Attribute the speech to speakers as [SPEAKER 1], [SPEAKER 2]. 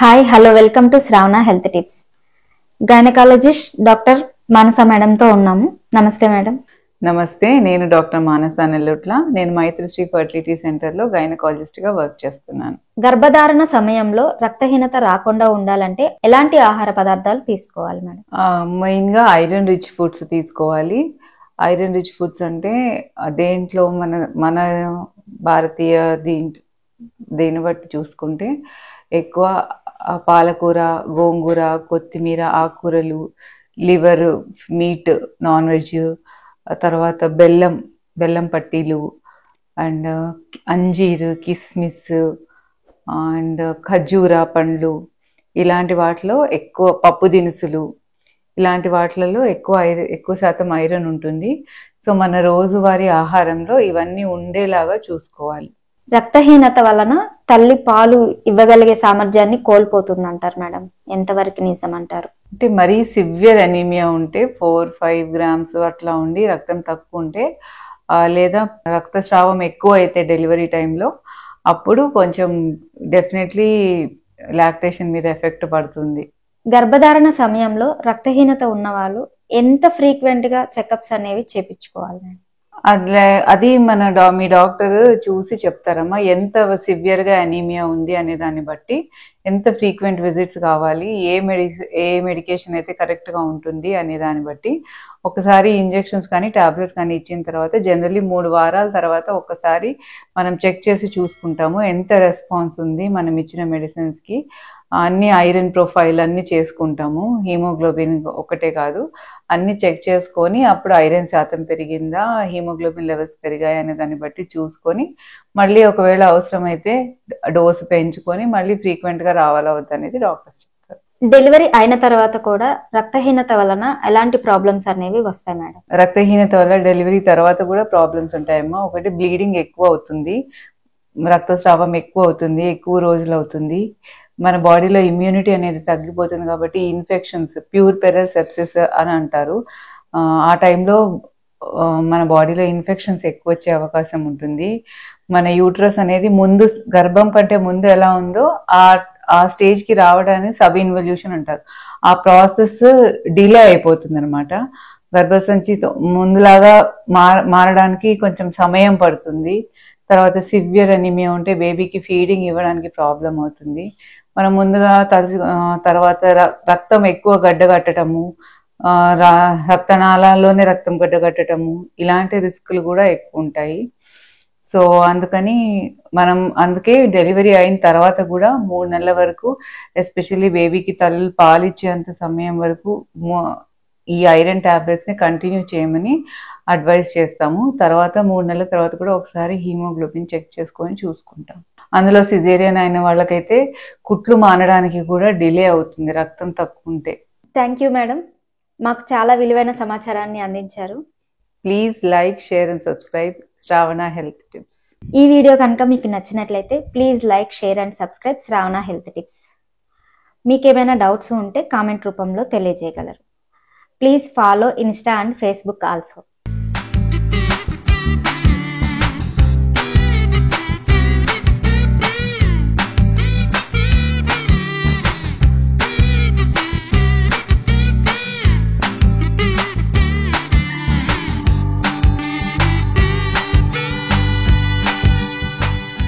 [SPEAKER 1] Hi hello welcome to Shravana health tips. Gynaecologist doctor Manasa మేడంతో ఉన్నాము. నమస్తే మేడం.
[SPEAKER 2] నమస్తే, నేను డాక్టర్ మానస నెల్లూట్ల. నేను మైత్రిశ్రీ ఫర్టిలిటీ సెంటర్లో గైనకాలజిస్ట్గా వర్క్ చేస్తున్నాను.
[SPEAKER 1] గర్భధారణ సమయంలో రక్తహీనత రాకుండా ఉండాలంటే ఎలాంటి ఆహార పదార్థాలు తీసుకోవాలి మేడం?
[SPEAKER 2] మెయిన్గా ఐరన్ రిచ్ ఫుడ్స్ తీసుకోవాలి. ఐరన్ రిచ్ ఫుడ్స్ అంటే దేంట్లో మన భారతీయ దేని బట్టి చూసుకుంటే ఎక్కువ పాలకూర, గోంగూర, కొత్తిమీర, ఆకుకూరలు, లివర్, మీట్, నాన్ వెజ్, తర్వాత బెల్లం పట్టీలు అండ్ అంజీర్, కిస్మిస్ అండ్ ఖర్జూర పండ్లు, ఇలాంటి వాటిలో ఎక్కువ పప్పు దినుసులు, ఇలాంటి వాటిలలో ఎక్కువ శాతం ఐరన్ ఉంటుంది. సో మన రోజువారీ ఆహారంలో ఇవన్నీ ఉండేలాగా చూసుకోవాలి.
[SPEAKER 1] రక్తహీనత వలన తల్లి పాలు ఇవ్వగలిగే సామర్థ్యాన్ని కోల్పోతుంది అంటారు మేడం, ఎంతవరకు నిజం అంటారు?
[SPEAKER 2] అంటే మరీ సివియర్ అనీమియా ఉంటే 4-5 గ్రామ్స్ అట్లా ఉండి రక్తం తక్కువ ఉంటే లేదా రక్తస్రావం ఎక్కువ అయితే డెలివరీ టైంలో అప్పుడు కొంచెం డెఫినెట్లీ లాక్టేషన్ మీద ఎఫెక్ట్ పడుతుంది.
[SPEAKER 1] గర్భధారణ సమయంలో రక్తహీనత ఉన్న వాళ్ళు ఎంత ఫ్రీక్వెంట్ గా చెకప్స్ అనేవి చేపించుకోవాలి మేడం?
[SPEAKER 2] అది మీ డాక్టర్ చూసి చెప్తారమ్మా, ఎంత సివియర్ గా అనీమియా ఉంది అనే దాన్ని బట్టి ఎంత ఫ్రీక్వెంట్ విజిట్స్ కావాలి, ఏ మెడికేషన్ అయితే కరెక్ట్ గా ఉంటుంది అనే దాన్ని బట్టి ఒకసారి ఇంజెక్షన్స్ కానీ టాబ్లెట్స్ కానీ ఇచ్చిన తర్వాత జనరల్లీ 3 వారాల తర్వాత ఒకసారి మనం చెక్ చేసి చూసుకుంటాము ఎంత రెస్పాన్స్ ఉంది మనం ఇచ్చిన మెడిసిన్స్ కి. అన్ని ఐరన్ ప్రొఫైల్ అన్ని చేసుకుంటాము, హీమోగ్లోబిన్ ఒకటే కాదు అన్ని చెక్ చేసుకొని అప్పుడు ఐరన్ శాతం పెరిగిందా, హీమోగ్లోబిన్ లెవెల్స్ పెరిగాయి అనే దాన్ని బట్టి చూసుకొని మళ్ళీ ఒకవేళ అవసరమైతే డోసు పెంచుకొని మళ్ళీ ఫ్రీక్వెంట్ గా రావాలా వద్దనేది డాక్టర్స్ చెప్తారు.
[SPEAKER 1] డెలివరీ అయిన తర్వాత కూడా రక్తహీనత వలన ఎలాంటి ప్రాబ్లమ్స్ అనేవి వస్తాయి మేడం?
[SPEAKER 2] రక్తహీనత వల్ల డెలివరీ తర్వాత కూడా ప్రాబ్లమ్స్ ఉంటాయమ్మా. ఒకటి బ్లీడింగ్ ఎక్కువ అవుతుంది, రక్తస్రావం ఎక్కువ అవుతుంది, ఎక్కువ రోజులు అవుతుంది, మన బాడీలో ఇమ్యూనిటీ అనేది తగ్గిపోతుంది. కాబట్టి ఇన్ఫెక్షన్స్, ప్యూర్ పెరల్ సెప్సిస్ అని అంటారు, ఆ టైంలో మన బాడీలో ఇన్ఫెక్షన్స్ ఎక్కువ వచ్చే అవకాశం ఉంటుంది. మన యూట్రస్ అనేది ముందు గర్భం కంటే ముందు ఎలా ఉందో ఆ స్టేజ్కి రావడానికి సబ్ ఇన్వల్యూషన్ అంటారు. ఆ ప్రాసెస్ డిలే అయిపోతుంది అనమాట. గర్భసంచి ముందులాగా మారడానికి కొంచెం సమయం పడుతుంది. తర్వాత సివియర్ అనీమియా ఉంటే బేబీకి ఫీడింగ్ ఇవ్వడానికి ప్రాబ్లం అవుతుంది. మనం ముందుగా తర్వాత రక్తం ఎక్కువ గడ్డగట్టడము, రక్తనాళాల్లోనే రక్తం గడ్డగట్టడము, ఇలాంటి రిస్కులు కూడా ఎక్కువ ఉంటాయి. సో అందుకే డెలివరీ అయిన తర్వాత కూడా 3 నెలల వరకు, ఎస్పెషల్లీ బేబీకి తల్లి పాలిచ్చేంత సమయం వరకు ఈ ఐరన్ టాబ్లెట్స్ ని కంటిన్యూ చేయమని అడ్వైస్ చేస్తాము. తర్వాత 3 నెలల తర్వాత కూడా ఒకసారి హీమోగ్లోబిన్ చెక్ చేసుకొని చూసుకుంటాం. అందులో సిజేరియన్ అయిన వాళ్ళకైతే కుట్లు మానడానికి కూడా డిలే అవుతుంది రక్తం తక్కువ ఉంటే.
[SPEAKER 1] థ్యాంక్ యూ మేడం, మాకు చాలా విలువైన సమాచారాన్ని అందించారు.
[SPEAKER 2] Please like, share and subscribe Shravana health tips.
[SPEAKER 1] ఈ వీడియో కనుక మీకు నచ్చినట్లయితే please like, share and subscribe Shravana health tips. మీకు ఏమైనా డౌట్స్ ఉంటే కామెంట్ రూపంలో తెలియజేయగలరు. Please follow insta and Facebook also.